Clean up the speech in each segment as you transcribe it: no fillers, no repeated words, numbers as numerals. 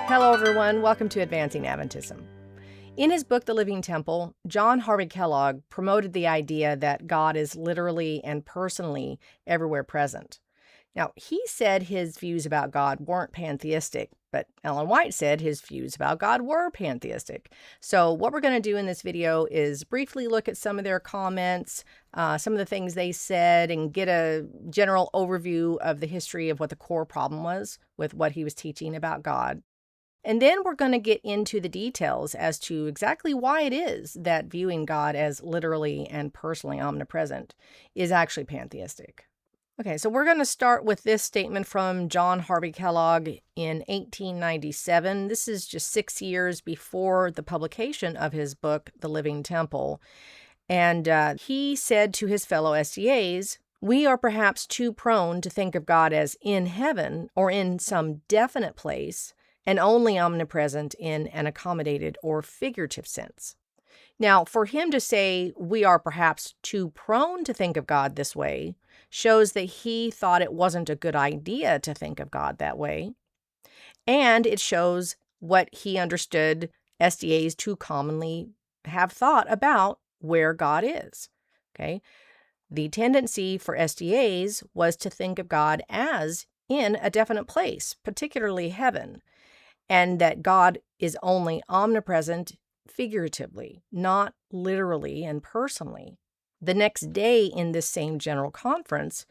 Hello, everyone. Welcome to Advancing Adventism. In his book, The Living Temple, John Harvey Kellogg promoted the idea that God is literally and personally everywhere present. Now, he said his views about God weren't pantheistic, but Ellen White said his views about God were pantheistic. So what we're going to do in this video is briefly look at some of their comments, some of the things they said, and get a general overview of the history of what the core problem was with what he was teaching about God. And then we're going to get into the details as to exactly why it is that viewing God as literally and personally omnipresent is actually pantheistic. Okay, so we're going to start with this statement from John Harvey Kellogg in 1897. This is just 6 years before the publication of his book, The Living Temple. And he said to his fellow SDAs, "We are perhaps too prone to think of God as in heaven or in some definite place, and only omnipresent in an accommodated or figurative sense." Now, for him to say we are perhaps too prone to think of God this way shows that he thought it wasn't a good idea to think of God that way. And it shows what he understood SDAs to commonly have thought about where God is. Okay. The tendency for SDAs was to think of God as in a definite place, particularly heaven, and that God is only omnipresent figuratively, not literally and personally. The next day in this same general conference,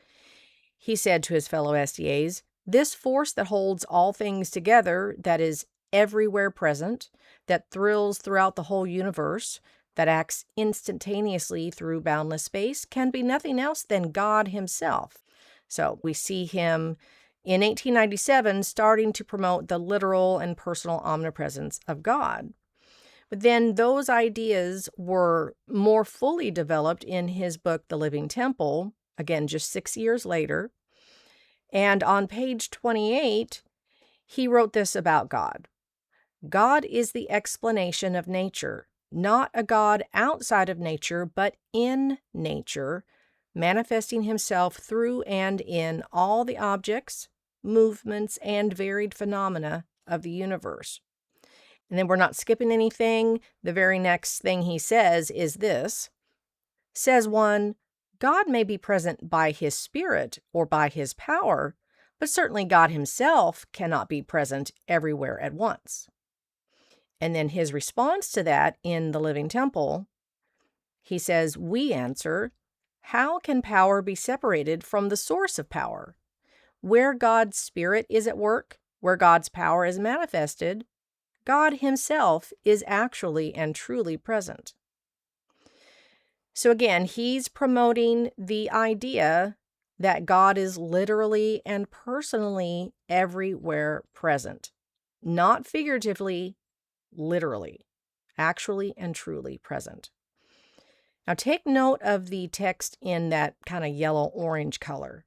he said to his fellow SDAs, "This force that holds all things together, that is everywhere present, that thrills throughout the whole universe, that acts instantaneously through boundless space, can be nothing else than God himself." So we see him in 1897 starting to promote the literal and personal omnipresence of God. But then those ideas were more fully developed in his book, The Living Temple, again, just 6 years later. And on page 28, he wrote this about God. "God is the explanation of nature, not a God outside of nature, but in nature, manifesting himself through and in all the objects, movements, and varied phenomena of the universe." And then we're not skipping anything. The very next thing he says is this. Says one, "God may be present by his spirit or by his power, but certainly God himself cannot be present everywhere at once." And then his response to that in The Living Temple, he says, "We answer, how can power be separated from the source of power? Where God's spirit is at work, where God's power is manifested, God himself is actually and truly present." So again, he's promoting the idea that God is literally and personally everywhere present, not figuratively, literally, actually and truly present. Now take note of the text in that kind of yellow-orange color.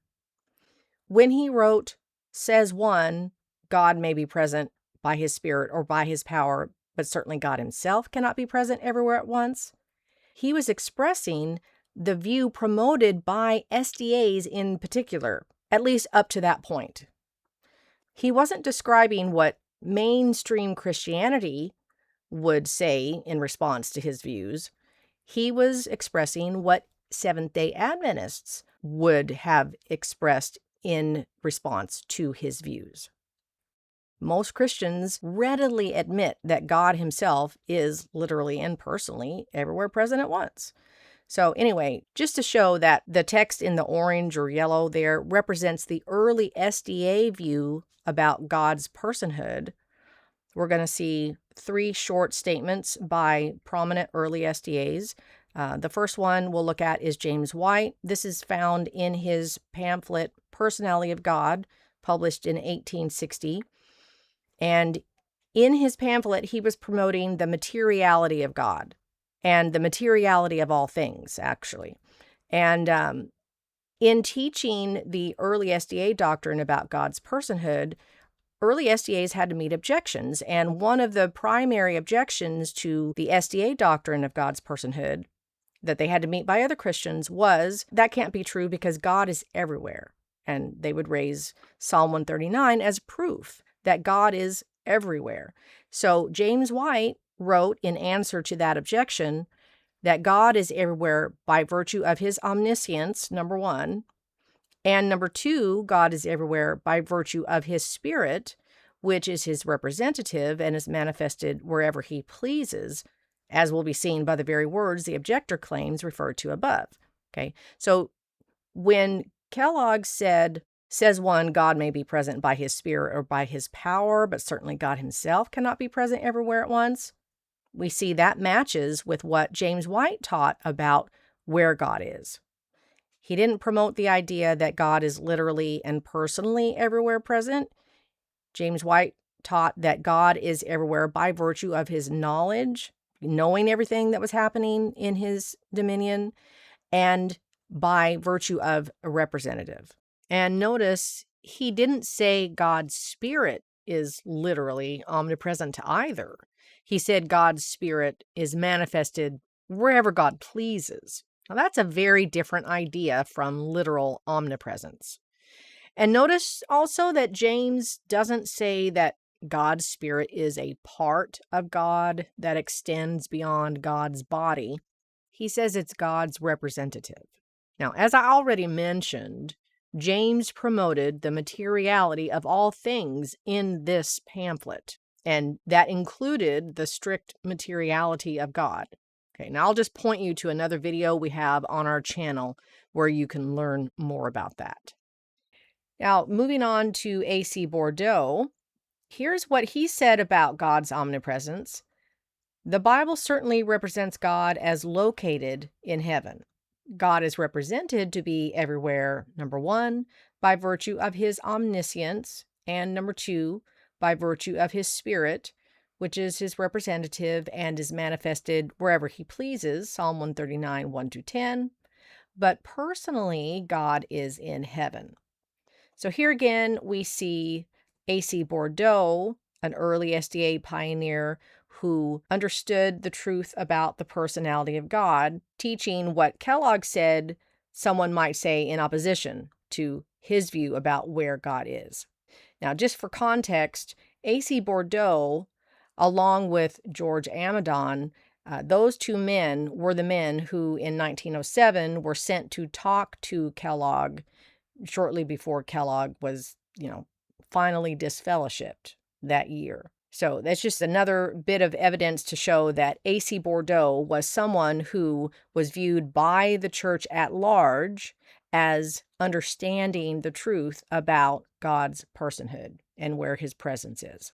When he wrote, says one, God may be present by his spirit or by his power, but certainly God himself cannot be present everywhere at once, he was expressing the view promoted by SDAs in particular, at least up to that point. He wasn't describing what mainstream Christianity would say in response to his views. He was expressing what Seventh-day Adventists would have expressed in response to his views. Most Christians readily admit that God himself is literally and personally everywhere present at once. So anyway, just to show that the text in the orange or yellow there represents the early SDA view about God's personhood, we're going to see 3 short statements by prominent early SDAs. The first one we'll look at is James White. This is found in his pamphlet, Personality of God, published in 1860. And in his pamphlet, he was promoting the materiality of God and the materiality of all things, actually. And in teaching the early SDA doctrine about God's personhood, early SDAs had to meet objections. And one of the primary objections to the SDA doctrine of God's personhood that they had to meet by other Christians was that can't be true because God is everywhere. And they would raise Psalm 139 as proof that God is everywhere. So James White wrote in answer to that objection that God is everywhere by virtue of his omniscience, number one, and number two, God is everywhere by virtue of his spirit, which is his representative and is manifested wherever he pleases, as will be seen by the very words the objector claims referred to above. Okay, so when Kellogg says one, God may be present by his spirit or by his power, but certainly God himself cannot be present everywhere at once, we see that matches with what James White taught about where God is. He didn't promote the idea that God is literally and personally everywhere present. James White taught that God is everywhere by virtue of his knowledge, knowing everything that was happening in his dominion, and by virtue of a representative. And notice he didn't say God's spirit is literally omnipresent either. He said God's spirit is manifested wherever God pleases. Now, that's a very different idea from literal omnipresence. And notice also that James doesn't say that God's spirit is a part of God that extends beyond God's body. He says it's God's representative. Now, as I already mentioned, James promoted the materiality of all things in this pamphlet, and that included the strict materiality of God. Okay, now I'll just point you to another video we have on our channel where you can learn more about that. Now, moving on to A.C. Bourdeau, here's what he said about God's omnipresence. The Bible certainly represents God as located in heaven. God is represented to be everywhere, number one, by virtue of his omniscience, and number two, by virtue of his spirit, which is his representative and is manifested wherever he pleases, Psalm 139, 1-10. But personally, God is in heaven. So here again, we see A.C. Bourdeau, an early SDA pioneer who understood the truth about the personality of God, teaching what Kellogg said someone might say in opposition to his view about where God is. Now, just for context, A.C. Bourdeau, along with George Amidon, those two men were the men who in 1907 were sent to talk to Kellogg shortly before Kellogg was, finally disfellowshipped that year. So that's just another bit of evidence to show that A.C. Bourdeau was someone who was viewed by the church at large as understanding the truth about God's personhood and where his presence is.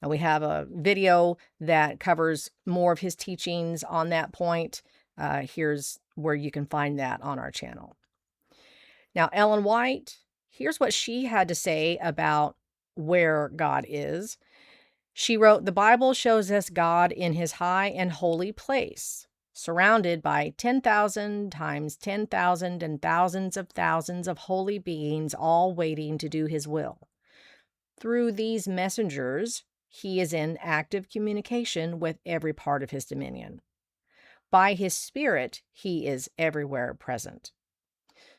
Now, we have a video that covers more of his teachings on that point. Here's where you can find that on our channel. Now, Ellen White, here's what she had to say about where God is. She wrote, "The Bible shows us God in his high and holy place, surrounded by 10,000 times 10,000 and thousands of holy beings, all waiting to do his will. Through these messengers, he is in active communication with every part of his dominion. By his spirit, he is everywhere present."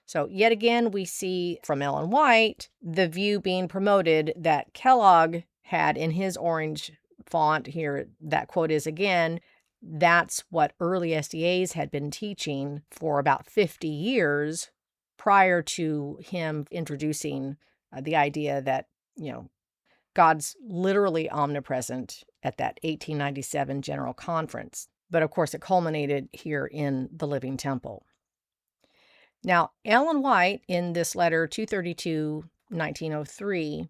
So yet again, we see from Ellen White the view being promoted that Kellogg had in his orange font here. That quote is again, that's what early SDAs had been teaching for about 50 years prior to him introducing the idea that, God's literally omnipresent at that 1897 General Conference. But of course, it culminated here in the Living Temple. Now, Ellen White, in this letter 232, 1903,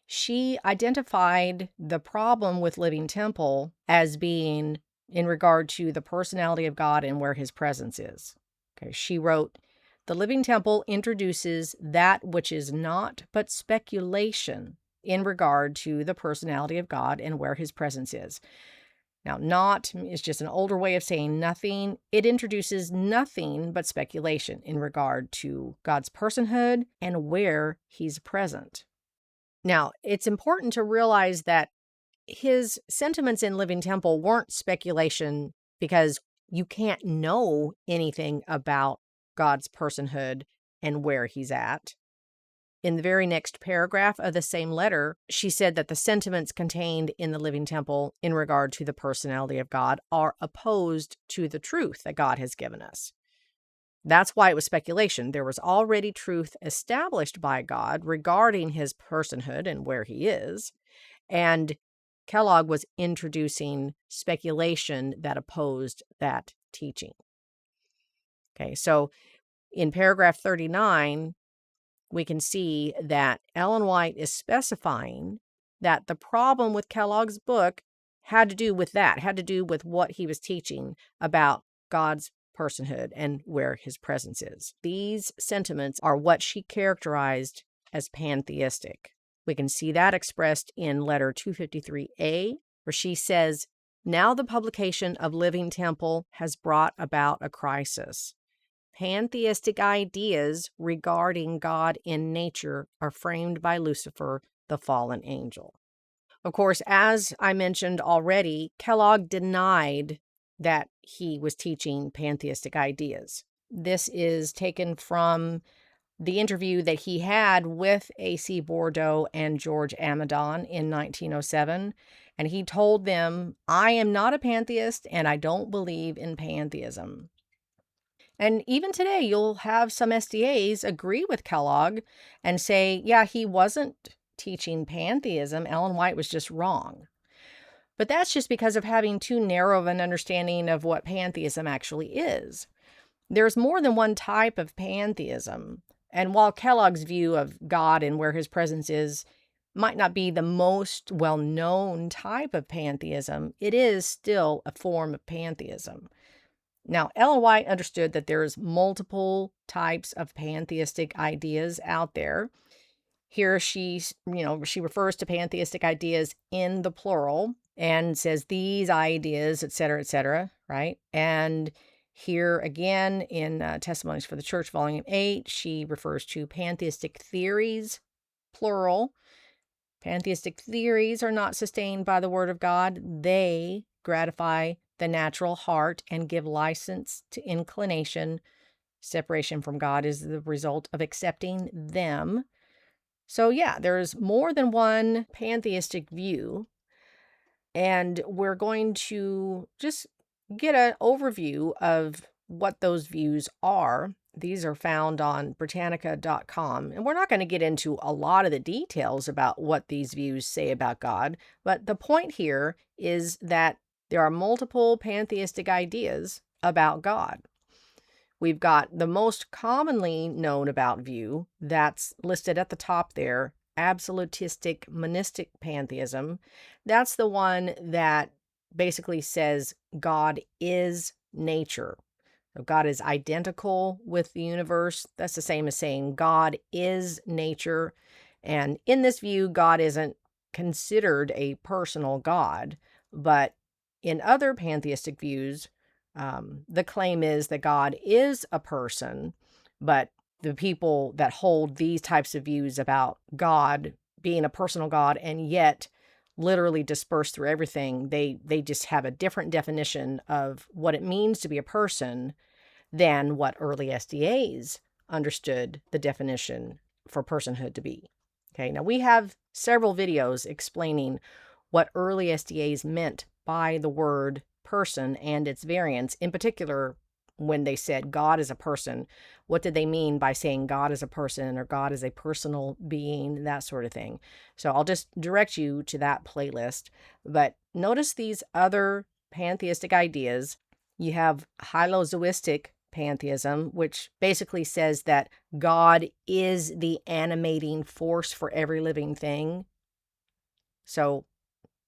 she identified the problem with Living Temple as being in regard to the personality of God and where his presence is. Okay, she wrote, "The Living Temple introduces that which is not but speculation in regard to the personality of God and where his presence is." Now, not is just an older way of saying nothing. It introduces nothing but speculation in regard to God's personhood and where he's present. Now, it's important to realize that his sentiments in Living Temple weren't speculation because you can't know anything about God's personhood and where he's at. in the very next paragraph of the same letter, she said that the sentiments contained in the Living Temple in regard to the personality of God are opposed to the truth that God has given us. That's why it was speculation. There was already truth established by God regarding his personhood and where he is. And Kellogg was introducing speculation that opposed that teaching. Okay, so in paragraph 39, we can see that Ellen White is specifying that the problem with Kellogg's book had to do with that, had to do with what he was teaching about God's personhood and where his presence is. These sentiments are what she characterized as pantheistic. We can see that expressed in letter 253A, where she says, "Now the publication of Living Temple has brought about a crisis. Pantheistic ideas regarding God in nature are framed by Lucifer, the fallen angel." Of course, as I mentioned already, Kellogg denied that he was teaching pantheistic ideas. This is taken from the interview that he had with A.C. Bourdeau and George Amidon in 1907. And he told them, "I am not a pantheist and I don't believe in pantheism." And even today, you'll have some SDAs agree with Kellogg and say, yeah, he wasn't teaching pantheism. Ellen White was just wrong. But that's just because of having too narrow of an understanding of what pantheism actually is. There's more than one type of pantheism. And while Kellogg's view of God and where his presence is might not be the most well-known type of pantheism, it is still a form of pantheism. Now, Ellen White understood that there's multiple types of pantheistic ideas out there. Here she refers to pantheistic ideas in the plural and says these ideas, et cetera, right? And here again in Testimonies for the Church, Volume 8, she refers to pantheistic theories, plural. Pantheistic theories are not sustained by the Word of God. They gratify the natural heart and give license to inclination. Separation from God is the result of accepting them. So yeah, there's more than one pantheistic view, and we're going to just get an overview of what those views are. These are found on Britannica.com, and we're not going to get into a lot of the details about what these views say about God, but the point here is that there are multiple pantheistic ideas about God. We've got the most commonly known about view that's listed at the top there, absolutistic monistic pantheism. That's the one that basically says God is nature. So God is identical with the universe. That's the same as saying God is nature. And in this view, God isn't considered a personal God, but in other pantheistic views, the claim is that God is a person, but the people that hold these types of views about God being a personal God and yet literally dispersed through everything, they just have a different definition of what it means to be a person than what early SDAs understood the definition for personhood to be. Okay, now we have several videos explaining what early SDAs meant by the word person and its variants. In particular, when they said God is a person, what did they mean by saying God is a person or God is a personal being, that sort of thing. So I'll just direct you to that playlist. But notice these other pantheistic ideas. You have hylozoistic pantheism, which basically says that God is the animating force for every living thing. So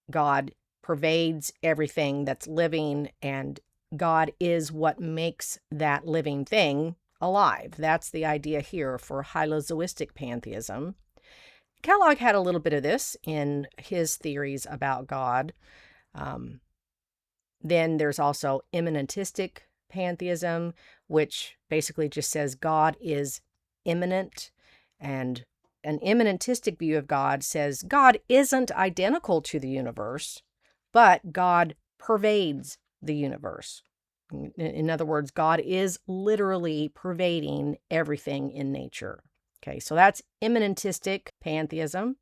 God pervades everything that's living, and God is what makes that living thing alive. That's the idea here for hylozoistic pantheism. Kellogg had a little bit of this in his theories about God. Then there's also immanentistic pantheism, which basically just says God is immanent. And an immanentistic view of God says God isn't identical to the universe, but God pervades the universe. In other words, God is literally pervading everything in nature. Okay, so that's immanentistic pantheism.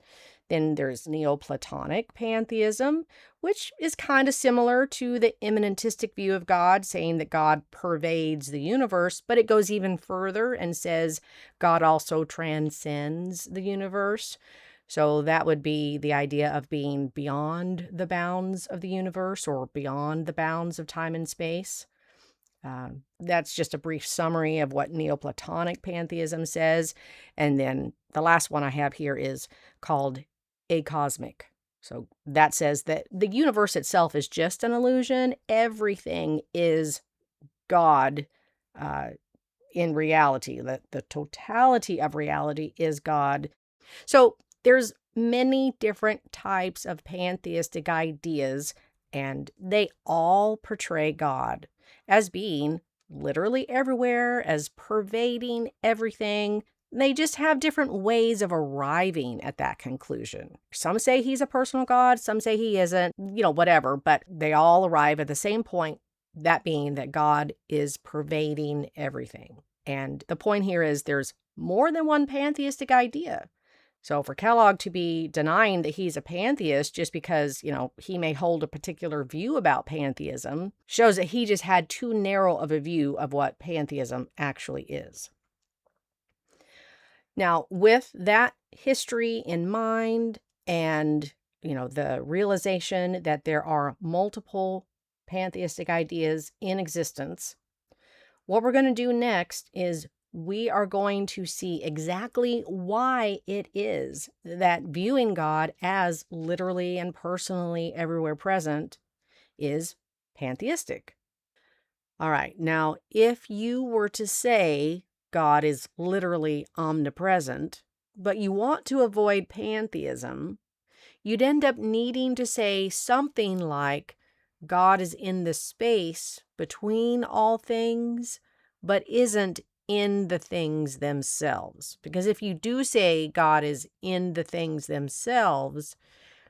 Then there's Neoplatonic pantheism, which is kind of similar to the immanentistic view of God, saying that God pervades the universe, but it goes even further and says God also transcends the universe. So that would be the idea of being beyond the bounds of the universe or beyond the bounds of time and space. That's just a brief summary of what Neoplatonic pantheism says. And then the last one I have here is called acosmic. So that says that the universe itself is just an illusion. Everything is God in reality. The totality of reality is God. So there's many different types of pantheistic ideas, and they all portray God as being literally everywhere, as pervading everything. They just have different ways of arriving at that conclusion. Some say he's a personal God, some say he isn't, whatever, but they all arrive at the same point, that being that God is pervading everything. And the point here is there's more than one pantheistic idea. So for Kellogg to be denying that he's a pantheist just because, he may hold a particular view about pantheism shows that he just had too narrow of a view of what pantheism actually is. Now, with that history in mind and, the realization that there are multiple pantheistic ideas in existence, what we're going to do next is we are going to see exactly why it is that viewing God as literally and personally everywhere present is pantheistic. All right, now, if you were to say God is literally omnipresent, but you want to avoid pantheism, you'd end up needing to say something like God is in the space between all things, but isn't in the things themselves. Because if you do say God is in the things themselves,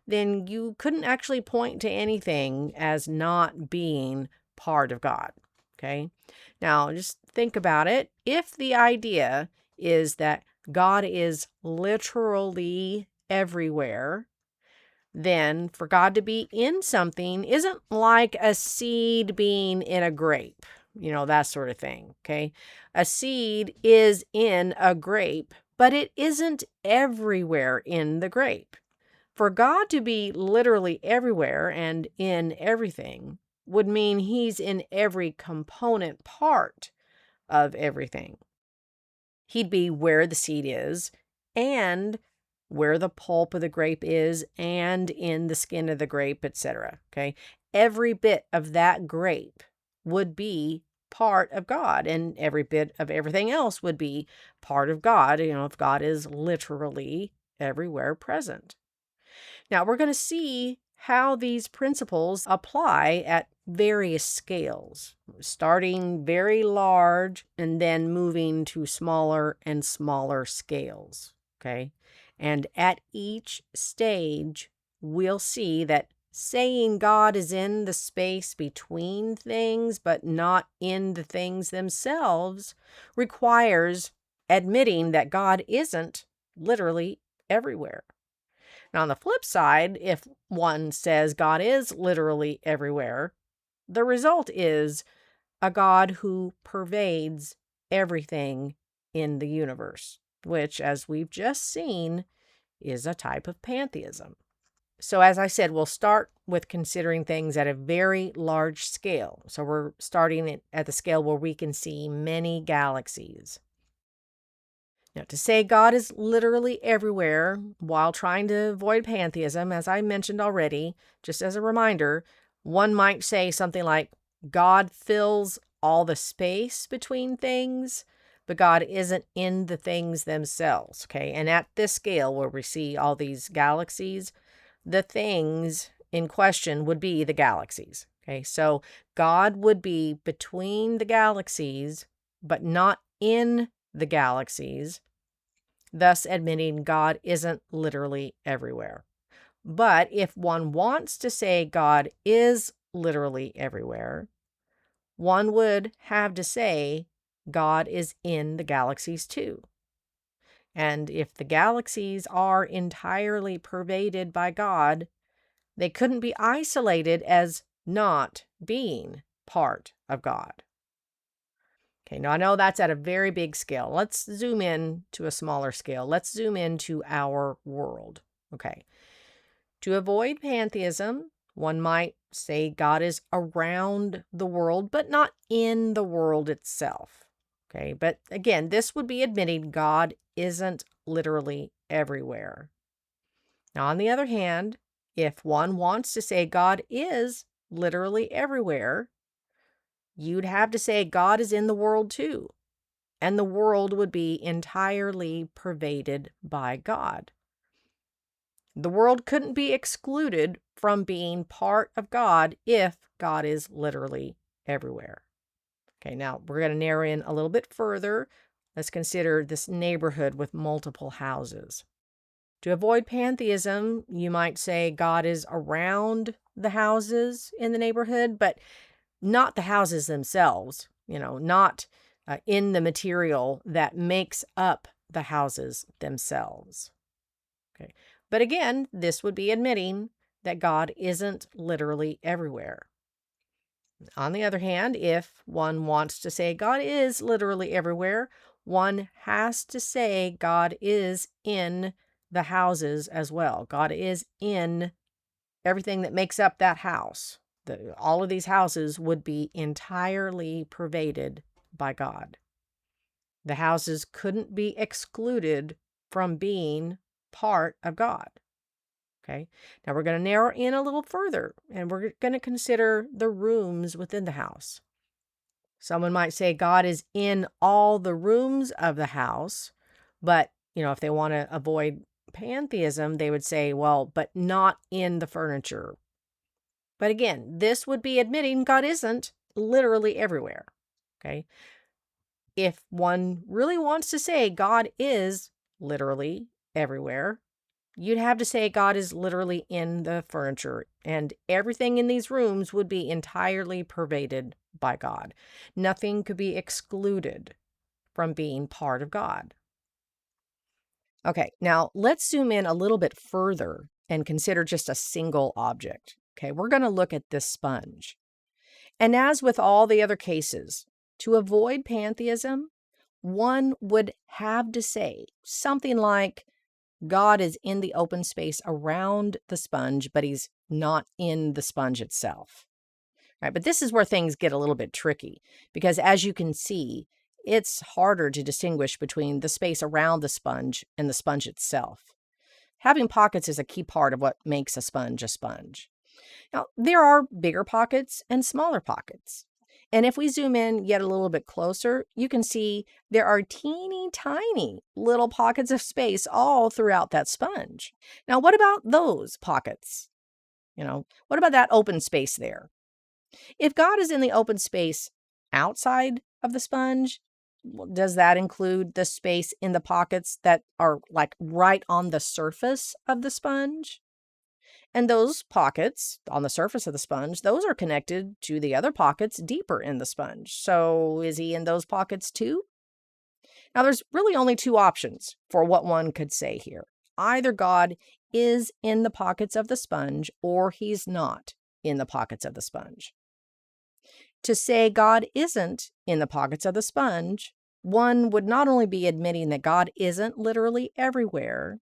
then you couldn't actually point to anything as not being part of God. Okay? Now, just think about it. If the idea is that God is literally everywhere, then for God to be in something isn't like a seed being in a grape, that sort of thing, okay? A seed is in a grape, but it isn't everywhere in the grape. For God to be literally everywhere and in everything would mean he's in every component part of everything. He'd be where the seed is and where the pulp of the grape is and in the skin of the grape, etc. Okay? Every bit of that grape would be part of God, and every bit of everything else would be part of God, if God is literally everywhere present. Now, we're going to see how these principles apply at various scales, starting very large and then moving to smaller and smaller scales, okay? And at each stage, we'll see that saying God is in the space between things but not in the things themselves requires admitting that God isn't literally everywhere. Now, on the flip side, if one says God is literally everywhere, the result is a God who pervades everything in the universe, which, as we've just seen, is a type of pantheism. So, as I said, we'll start with considering things at a very large scale. So, we're starting at the scale where we can see many galaxies. Now, to say God is literally everywhere while trying to avoid pantheism, as I mentioned already, just as a reminder, one might say something like, God fills all the space between things, but God isn't in the things themselves, okay? And at this scale where we see all these galaxies, the things in question would be the galaxies, okay? So God would be between the galaxies, but not in the galaxies, thus admitting God isn't literally everywhere. But if one wants to say God is literally everywhere, one would have to say God is in the galaxies too. And if the galaxies are entirely pervaded by God, they couldn't be isolated as not being part of God. Okay, now I know that's at a very big scale. Let's zoom in to a smaller scale. Let's zoom into our world. Okay. To avoid pantheism, one might say God is around the world, but not in the world itself. Okay, but again, this would be admitting God isn't literally everywhere. Now, on the other hand, if one wants to say God is literally everywhere, you'd have to say God is in the world too, and the world would be entirely pervaded by God. The world couldn't be excluded from being part of God if God is literally everywhere. Okay, now we're going to narrow in a little bit further. Let's consider this neighborhood with multiple houses. To avoid pantheism, you might say God is around the houses in the neighborhood, but not the houses themselves, not in the material that makes up the houses themselves. Okay. But again, this would be admitting that God isn't literally everywhere. On the other hand, if one wants to say God is literally everywhere, one has to say God is in the houses as well. God is in everything that makes up that house. All of these houses would be entirely pervaded by God. The houses couldn't be excluded from being part of God. Okay, now we're going to narrow in a little further, and we're going to consider the rooms within the house. Someone might say God is in all the rooms of the house, but, if they want to avoid pantheism, they would say, well, but not in the furniture. But again, this would be admitting God isn't literally everywhere. Okay, if one really wants to say God is literally everywhere, you'd have to say God is literally in the furniture, and everything in these rooms would be entirely pervaded by God. Nothing could be excluded from being part of God. Okay, now let's zoom in a little bit further and consider just a single object. Okay, we're going to look at this sponge. And as with all the other cases, to avoid pantheism, one would have to say something like, God is in the open space around the sponge, but he's not in the sponge itself. Right? But this is where things get a little bit tricky, because as you can see, it's harder to distinguish between the space around the sponge and the sponge itself. Having pockets is a key part of what makes a sponge a sponge. Now, there are bigger pockets and smaller pockets. And if we zoom in yet a little bit closer, you can see there are teeny tiny little pockets of space all throughout that sponge. Now, what about those pockets? What about that open space there? If God is in the open space outside of the sponge, does that include the space in the pockets that are like right on the surface of the sponge? And those pockets on the surface of the sponge, those are connected to the other pockets deeper in the sponge. So is he in those pockets too? Now, there's really only two options for what one could say here. Either God is in the pockets of the sponge, or he's not in the pockets of the sponge. To say God isn't in the pockets of the sponge, one would not only be admitting that God isn't literally everywhere,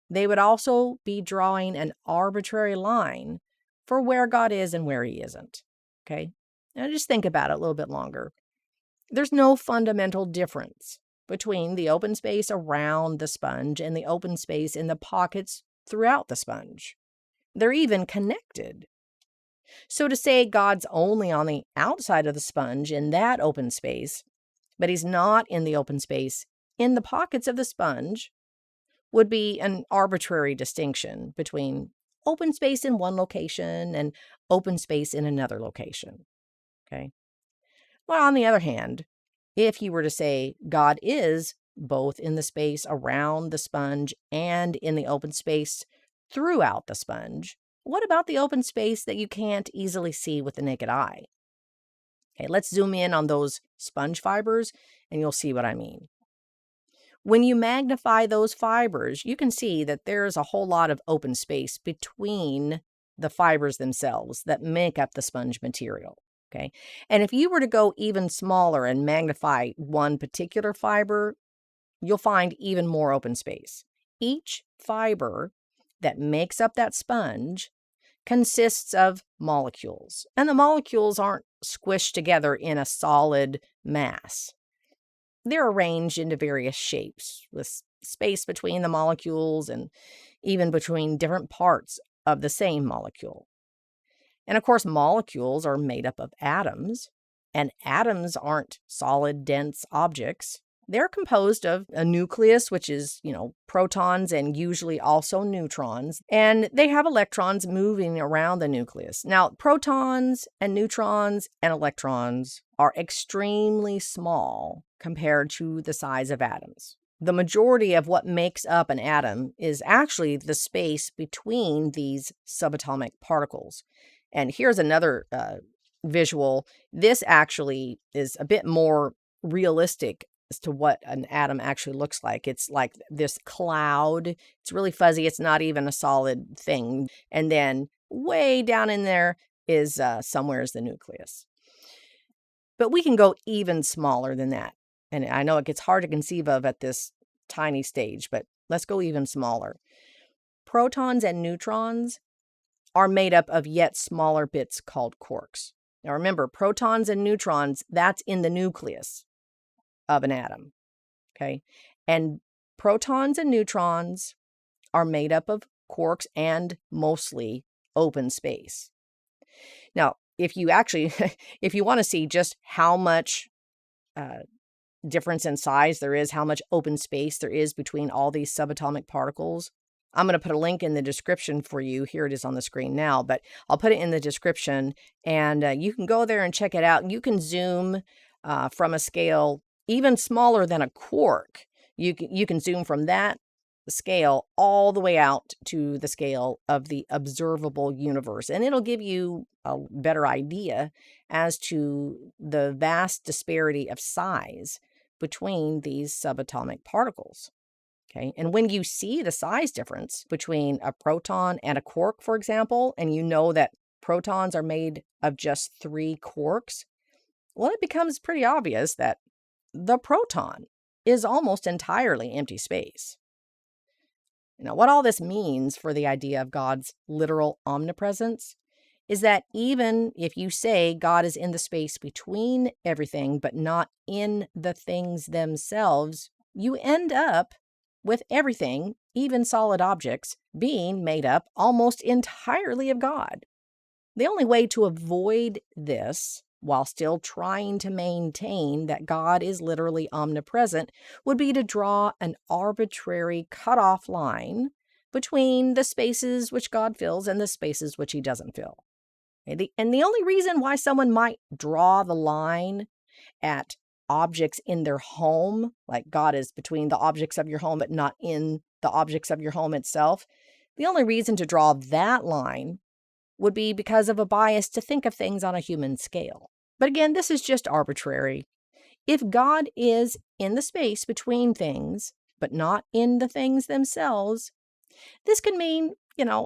they would also be drawing an arbitrary line for where God is and where he isn't. Okay? Now just think about it a little bit longer. There's no fundamental difference between the open space around the sponge and the open space in the pockets throughout the sponge. They're even connected. So to say God's only on the outside of the sponge in that open space, but he's not in the open space in the pockets of the sponge, would be an arbitrary distinction between open space in one location and open space in another location. Okay. Well, on the other hand, if you were to say God is both in the space around the sponge and in the open space throughout the sponge, what about the open space that you can't easily see with the naked eye? Okay, let's zoom in on those sponge fibers and you'll see what I mean. When you magnify those fibers, you can see that there's a whole lot of open space between the fibers themselves that make up the sponge material. Okay. And if you were to go even smaller and magnify one particular fiber, you'll find even more open space. Each fiber that makes up that sponge consists of molecules, and the molecules aren't squished together in a solid mass. They're arranged into various shapes with space between the molecules and even between different parts of the same molecule. And of course, molecules are made up of atoms, and atoms aren't solid, dense objects. They're composed of a nucleus, which is, protons and usually also neutrons, and they have electrons moving around the nucleus. Now, protons and neutrons and electrons are extremely small compared to the size of atoms. The majority of what makes up an atom is actually the space between these subatomic particles. And here's another visual. This actually is a bit more realistic as to what an atom actually looks like. It's like this cloud. It's really fuzzy. It's not even a solid thing. And then way down in there is somewhere is the nucleus. But we can go even smaller than that. And I know it gets hard to conceive of at this tiny stage, but let's go even smaller. Protons and neutrons are made up of yet smaller bits called quarks. Now remember, protons and neutrons, that's in the nucleus of an atom, okay? And protons and neutrons are made up of quarks and mostly open space. Now, if you want to see just how much difference in size there is, how much open space there is between all these subatomic particles, I'm going to put a link in the description for you. Here it is on the screen now, but I'll put it in the description, and you can go there and check it out. You can zoom from a scale even smaller than a quark. You can zoom from that scale all the way out to the scale of the observable universe, and it'll give you a better idea as to the vast disparity of size between these subatomic particles. Okay, and when you see the size difference between a proton and a quark, for example, and you know that protons are made of just 3 quarks, well, it becomes pretty obvious that the proton is almost entirely empty space. Now, what all this means for the idea of God's literal omnipresence is that even if you say God is in the space between everything but not in the things themselves, you end up with everything, even solid objects, being made up almost entirely of God. The only way to avoid this, while still trying to maintain that God is literally omnipresent, would be to draw an arbitrary cutoff line between the spaces which God fills and the spaces which he doesn't fill. And the only reason why someone might draw the line at objects in their home, like God is between the objects of your home but not in the objects of your home itself, the only reason to draw that line would be because of a bias to think of things on a human scale. But again, this is just arbitrary. If God is in the space between things, but not in the things themselves, this can mean,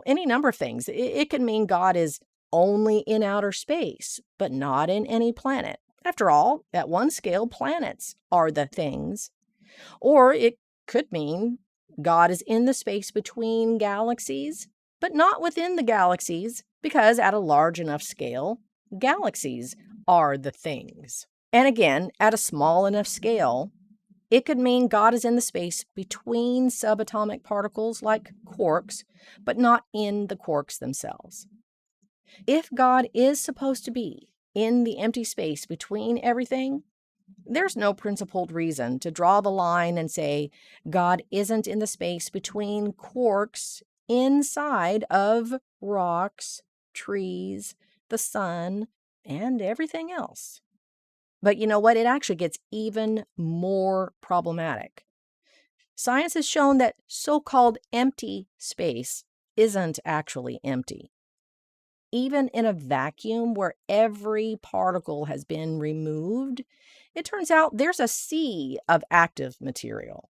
any number of things. It can mean God is only in outer space, but not in any planet. After all, at one scale, planets are the things. Or it could mean God is in the space between galaxies, but not within the galaxies, because at a large enough scale, galaxies are the things. And again, at a small enough scale, it could mean God is in the space between subatomic particles like quarks, but not in the quarks themselves. If God is supposed to be in the empty space between everything, there's no principled reason to draw the line and say God isn't in the space between quarks inside of rocks, trees, the sun, and everything else. But you know what? It actually gets even more problematic. Science has shown that so-called empty space isn't actually empty. Even in a vacuum where every particle has been removed, it turns out there's a sea of active material.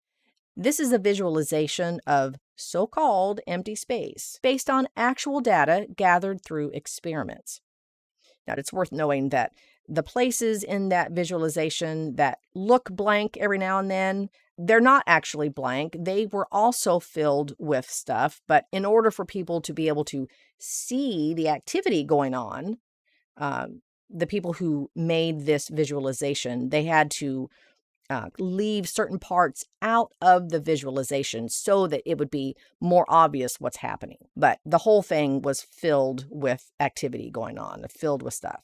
This is a visualization of so-called empty space based on actual data gathered through experiments. Now, it's worth knowing that the places in that visualization that look blank every now and then, they're not actually blank. They were also filled with stuff, but in order for people to be able to see the activity going on, the people who made this visualization, they had to leave certain parts out of the visualization so that it would be more obvious what's happening. But the whole thing was filled with activity going on, filled with stuff.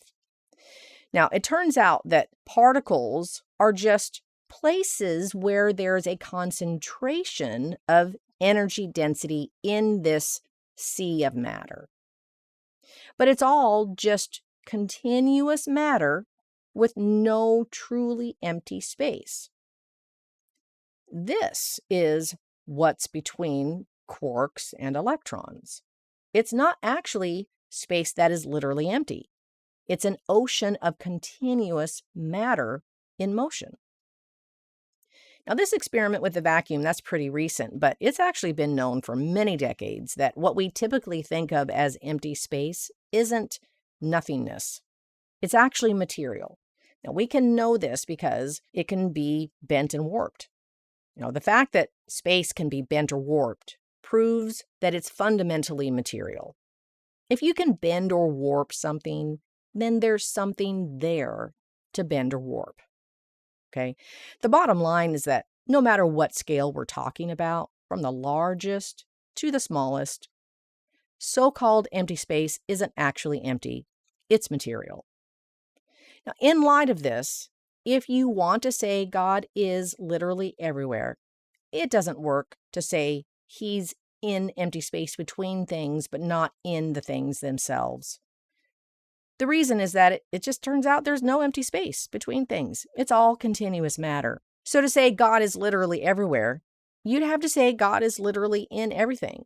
Now, it turns out that particles are just places where there's a concentration of energy density in this sea of matter. But it's all just continuous matter with no truly empty space. This is what's between quarks and electrons. It's not actually space that is literally empty. It's an ocean of continuous matter in motion. Now, this experiment with the vacuum, that's pretty recent, but it's actually been known for many decades that what we typically think of as empty space isn't nothingness. It's actually material. Now, we can know this because it can be bent and warped. The fact that space can be bent or warped proves that it's fundamentally material. If you can bend or warp something, then there's something there to bend or warp. Okay? The bottom line is that no matter what scale we're talking about, from the largest to the smallest, so-called empty space isn't actually empty. It's material. Now, in light of this, if you want to say God is literally everywhere, it doesn't work to say he's in empty space between things, but not in the things themselves. The reason is that it just turns out there's no empty space between things. It's all continuous matter. So to say God is literally everywhere, you'd have to say God is literally in everything.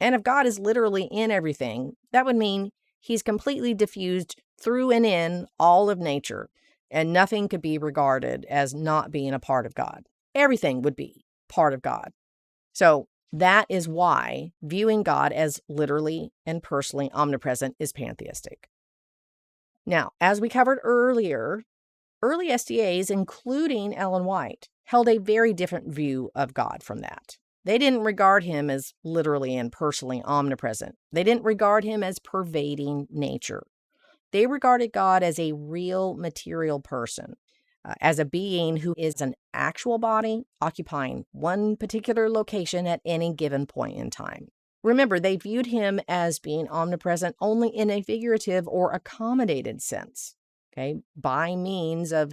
And if God is literally in everything, that would mean he's completely diffused through and in all of nature, and nothing could be regarded as not being a part of God. Everything would be part of God. So that is why viewing God as literally and personally omnipresent is pantheistic. Now, as we covered earlier, early SDAs, including Ellen White, held a very different view of God from that. They didn't regard him as literally and personally omnipresent. They didn't regard him as pervading nature. They regarded God as a real material person, as a being who is an actual body occupying one particular location at any given point in time. Remember, they viewed him as being omnipresent only in a figurative or accommodated sense, okay, by means of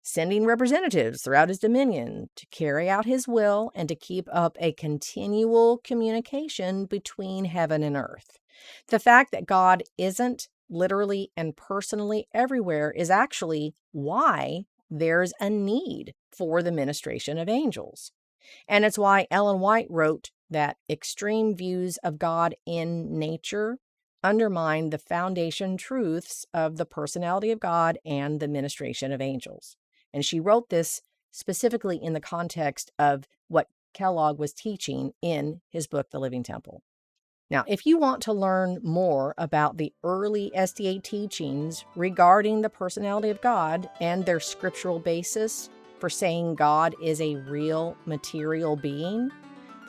sending representatives throughout his dominion to carry out his will and to keep up a continual communication between heaven and earth. The fact that God isn't literally and personally everywhere is actually why there's a need for the ministration of angels. And it's why Ellen White wrote that extreme views of God in nature undermine the foundation truths of the personality of God and the ministration of angels. And she wrote this specifically in the context of what Kellogg was teaching in his book, The Living Temple. Now, if you want to learn more about the early SDA teachings regarding the personality of God and their scriptural basis for saying God is a real material being,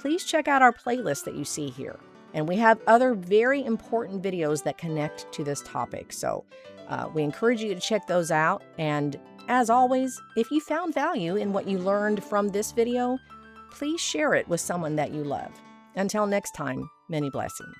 please check out our playlist that you see here. And we have other very important videos that connect to this topic. So we encourage you to check those out. And as always, if you found value in what you learned from this video, please share it with someone that you love. Until next time, many blessings.